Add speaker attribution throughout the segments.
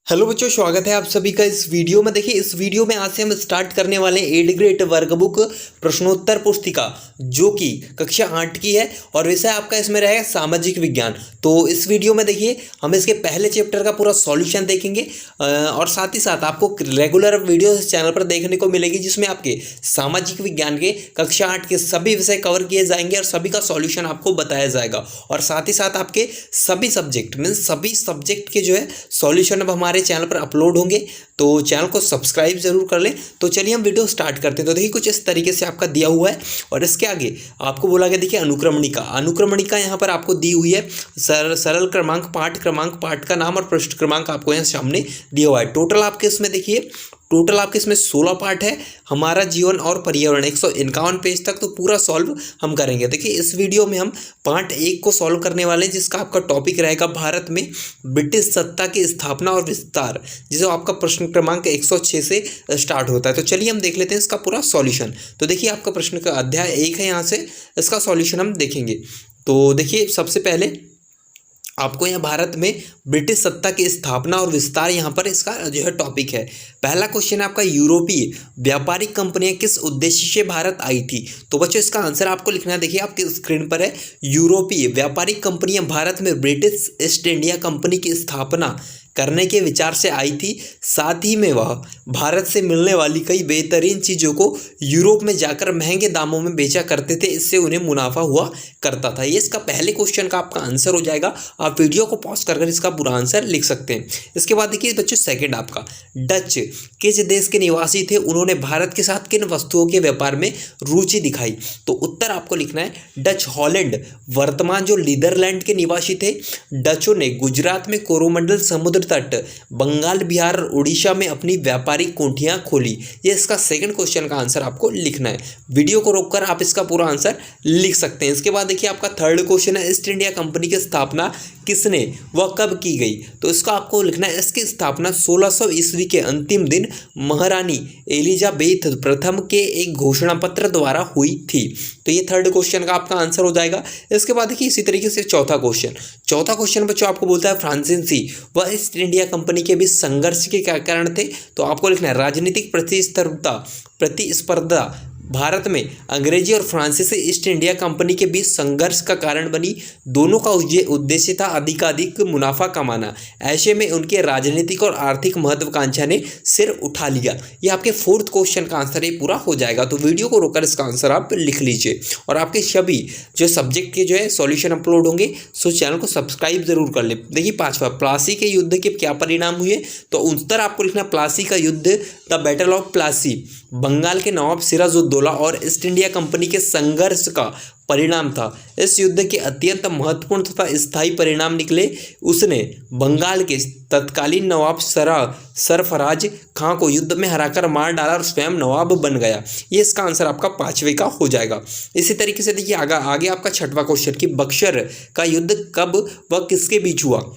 Speaker 1: Hello बच्चों, स्वागत है आप सभी का इस वीडियो में। देखिए, इस वीडियो में आज से हम स्टार्ट करने वाले हैं 8th ग्रेड वर्कबुक प्रश्नोत्तर पुस्तिका, जो कि कक्षा 8 की है और विषय आपका इसमें रहेगा सामाजिक विज्ञान। तो इस वीडियो में देखिए हम इसके पहले चैप्टर का पूरा सॉल्यूशन देखेंगे और साथ ही साथ आपको रेगुलर वीडियो इस चैनल पर देखने को मिलेगी, जिसमें आपके सामाजिक विज्ञान के कक्षा 8 के सभी विषय कवर किए जाएंगे और सभी का सॉल्यूशन आपको बताया जाएगा। और साथ ही साथ आपके सभी सब्जेक्ट मीन्स सभी सब्जेक्ट के जो है सॉल्यूशन अब हमारे चैनल पर अपलोड होंगे, तो चैनल को सब्सक्राइब जरूर कर लें। तो चलिए हम वीडियो स्टार्ट करते हैं। तो देखिए कुछ इस तरीके से आपका दिया हुआ है और इसके आगे आपको बोला गया, देखिए अनुक्रमणिका यहाँ पर आपको दी हुई है। सरल क्रमांक, पाठ का नाम और पृष्ठ क्रमांक आपको यहाँ सामने दिया हुआ है। टोटल आपके इसमें 16 पार्ट है। हमारा जीवन और पर्यावरण 151 पेज तक तो पूरा सॉल्व हम करेंगे। देखिए इस वीडियो में हम पार्ट 1 को सॉल्व करने वाले हैं, जिसका आपका टॉपिक रहेगा भारत में ब्रिटिश सत्ता की स्थापना और विस्तार, जिसे आपका प्रश्न क्रमांक 106 से स्टार्ट होता है। तो चलिए हम देख लेते हैं इसका पूरा सॉल्यूशन। तो देखिए आपका प्रश्न का अध्याय 1 है, यहाँ से इसका सॉल्यूशन हम देखेंगे। तो देखिए सबसे पहले आपको यहाँ भारत में ब्रिटिश सत्ता की स्थापना और विस्तार, यहाँ पर इसका जो है टॉपिक है। पहला क्वेश्चन है आपका, यूरोपीय व्यापारिक कंपनियां किस उद्देश्य से भारत आई थी? तो बच्चों इसका आंसर आपको लिखना है। देखिए आपकी स्क्रीन पर है, यूरोपीय व्यापारिक कंपनियां भारत में ब्रिटिश ईस्ट इंडिया कंपनी की स्थापना करने के विचार से आई थी। साथ ही में वह भारत से मिलने वाली कई बेहतरीन चीज़ों को यूरोप में जाकर महंगे दामों में बेचा करते थे, इससे उन्हें मुनाफा हुआ करता था। ये इसका पहले क्वेश्चन का आपका आंसर हो जाएगा। आप वीडियो को पॉज कर इसका पूरा आंसर लिख सकते हैं। इसके बाद देखिए बच्चों सेकंड आपका, डच किस देश के निवासी थे? उन्होंने भारत के साथ किन वस्तुओं के व्यापार में रुचि दिखाई? तो उत्तर आपको लिखना है डच हॉलैंड, वर्तमान जो नीदरलैंड के निवासी थे। डचों ने गुजरात में कोरोमंडल समुद्र तट, बंगाल, बिहार, उड़ीसा में अपनी व्यापारिक कोठियां खोली। ये इसका सेकंड क्वेश्चन का आंसर आपको लिखना है। वीडियो को रोककर आप इसका पूरा आंसर लिख सकते हैं। इसके बाद देखिए आपका थर्ड क्वेश्चन है, ईस्ट इंडिया कंपनी की स्थापना किसने व कब की गई? तो इसका आपको लिखना है, इसकी स्थापना 1600 ईस्वी के अंतिम दिन महारानी एलिजाबेथ प्रथम के एक घोषणा पत्र द्वारा हुई थी। तो ये थर्ड क्वेश्चन का आपका आंसर हो जाएगा। इसके बाद देखिए इसी तरीके से चौथा क्वेश्चन बच्चों आपको बोलता है, फ्रांसीसी व ईस्ट इंडिया कंपनी के बीच संघर्ष के क्या कारण थे? तो आपको लिखना है राजनीतिक प्रतिस्पर्धा भारत में अंग्रेजी और फ्रांसीसी ईस्ट इंडिया कंपनी के बीच संघर्ष का कारण बनी। दोनों का उद्देश्य था अधिकाधिक मुनाफा कमाना। ऐसे में उनके राजनीतिक और आर्थिक महत्वाकांक्षा ने सिर उठा लिया। ये आपके फोर्थ क्वेश्चन का आंसर ये पूरा हो जाएगा। तो वीडियो को रोककर इसका आंसर आप लिख लीजिए और आपके सभी जो सब्जेक्ट के जो है सॉल्यूशन अपलोड होंगे, सो चैनल को सब्सक्राइब जरूर कर ले। देखिए पांचवा, प्लासी के युद्ध के क्या परिणाम हुए? तो उत्तर आपको लिखना, प्लासी का युद्ध, the battle of Plassey, Bengal के नवाब सिराजुद्दौला और ईस्ट इंडिया कंपनी के संघर्ष का परिणाम था। इस युद्ध के अत्यंत महत्वपूर्ण तथा स्थायी परिणाम निकले। उसने बंगाल के तत्कालीन नवाब सरफराज खां को युद्ध में हराकर मार डाला और स्वयं नवाब बन गया। ये इसका आंसर आपका पांचवे का हो जाएगा। इसी तरीके से देखिए आगे आपका छठवां क्वेश्चन कि बक्सर का युद्ध कब व किसके बीच हुआ?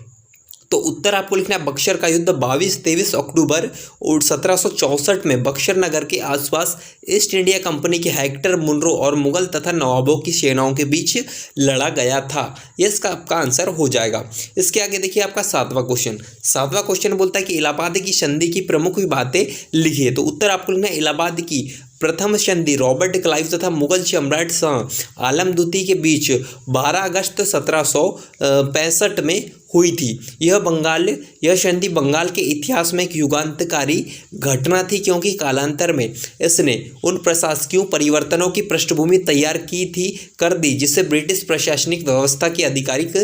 Speaker 1: तो उत्तर आपको लिखना है, बक्सर का युद्ध 22-23 अक्टूबर 1764 में बक्सर नगर के आसपास ईस्ट इंडिया कंपनी के हेक्टर मुनरो और मुगल तथा नवाबों की सेनाओं के बीच लड़ा गया था। ये इसका आपका आंसर हो जाएगा। इसके आगे देखिए आपका सातवां क्वेश्चन बोलता है कि इलाहाबाद की संधि की प्रमुख बातें लिखिए। तो उत्तर आपको लिखना है, इलाहाबाद की प्रथम संधि रॉबर्ट क्लाइव तथा मुगल सम्राट शाह आलम द्वितीय के बीच 12 अगस्त 1765 में हुई थी। यह संधि बंगाल के इतिहास में एक युगांतकारी घटना थी, क्योंकि कालांतर में इसने उन प्रशासकीय परिवर्तनों की पृष्ठभूमि तैयार कर दी जिससे ब्रिटिश प्रशासनिक व्यवस्था की आधिकारिक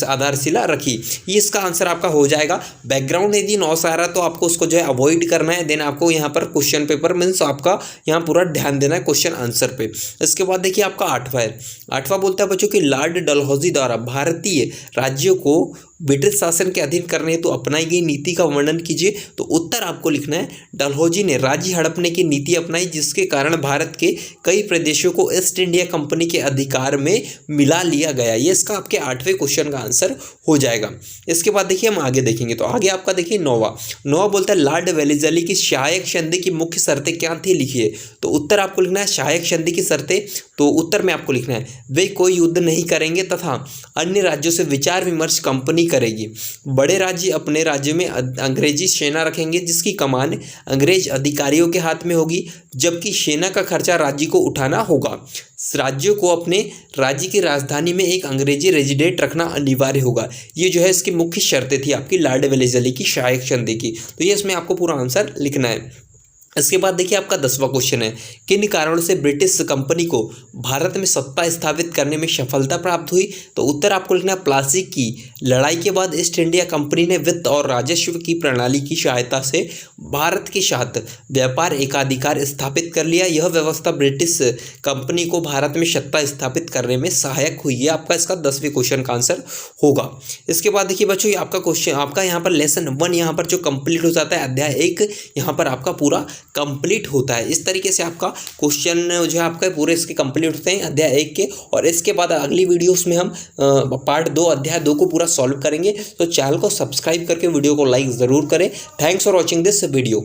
Speaker 1: आधारशिला रखी। ये इसका आंसर आपका हो जाएगा। बैकग्राउंड यदि नॉइस आ रहा तो आपको उसको जो है अवॉइड करना है। देन आपको यहाँ पर क्वेश्चन पेपर मीन्स आपका यहाँ पूरा ध्यान देना है क्वेश्चन आंसर पे। इसके बाद देखिए आपका आठवां बोलता है बच्चों कि लॉर्ड डलहौजी द्वारा भारतीय राज्यों को ब्रिटिश शासन के अधीन करने हेतु अपनाई गई नीति का वर्णन कीजिए। तो उत्तर आपको लिखना है, डलहौजी ने राज्य हड़पने की नीति अपनाई, जिसके कारण भारत के कई प्रदेशों को ईस्ट इंडिया कंपनी के अधिकार में मिला लिया गया। ये इसका आपके 8वें क्वेश्चन का आंसर हो जाएगा। इसके बाद देखिए हम आगे देखेंगे। तो आगे आपका देखिए नौवा बोलता है, लॉर्ड वेलेस्ली की सहायक संधि की मुख्य शर्तें क्या थी, लिखिए। तो उत्तर आपको लिखना है सहायक संधि की शर्तें। तो उत्तर में आपको लिखना है, वे कोई युद्ध नहीं करेंगे तथा अन्य राज्यों से विचार विमर्श कंपनी करेगी। बड़े राज्य अपने राज्य में अंग्रेजी सेना रखेंगे जिसकी कमान अंग्रेज अधिकारियों के हाथ में होगी, जबकि सेना का खर्चा राज्य को उठाना होगा। राज्यों को अपने राज्य की राजधानी में एक अंग्रेजी रेजिडेंट रखना अनिवार्य होगा। ये जो है इसकी मुख्य शर्तें थी आपकी लॉर्ड वेलेस्ली की सहायक संधि की। तो ये इसमें आपको पूरा आंसर लिखना है। इसके बाद देखिए आपका 10वां क्वेश्चन है, किन कारणों से ब्रिटिश कंपनी को भारत में सत्ता स्थापित करने में सफलता प्राप्त हुई? तो उत्तर आपको लिखना है, प्लासी की लड़ाई के बाद ईस्ट इंडिया कंपनी ने वित्त और राजस्व की प्रणाली की सहायता से भारत के साथ व्यापार एकाधिकार स्थापित कर लिया। यह व्यवस्था ब्रिटिश कंपनी को भारत में सत्ता स्थापित करने में सहायक हुई। है आपका इसका 10वें क्वेश्चन का आंसर होगा। इसके बाद देखिए बच्चों, ये आपका क्वेश्चन आपका यहाँ पर लेसन 1 यहाँ पर जो कंप्लीट हो जाता है, अध्याय 1 यहाँ पर आपका पूरा कंप्लीट होता है। इस तरीके से आपका क्वेश्चन जो है आपका पूरे इसके कंप्लीट होते हैं अध्याय 1 के। और इसके बाद अगली वीडियोस में हम पार्ट 2 अध्याय 2 को पूरा सॉल्व करेंगे। तो चैनल को सब्सक्राइब करके वीडियो को लाइक ज़रूर करें। Thanks for watching this video.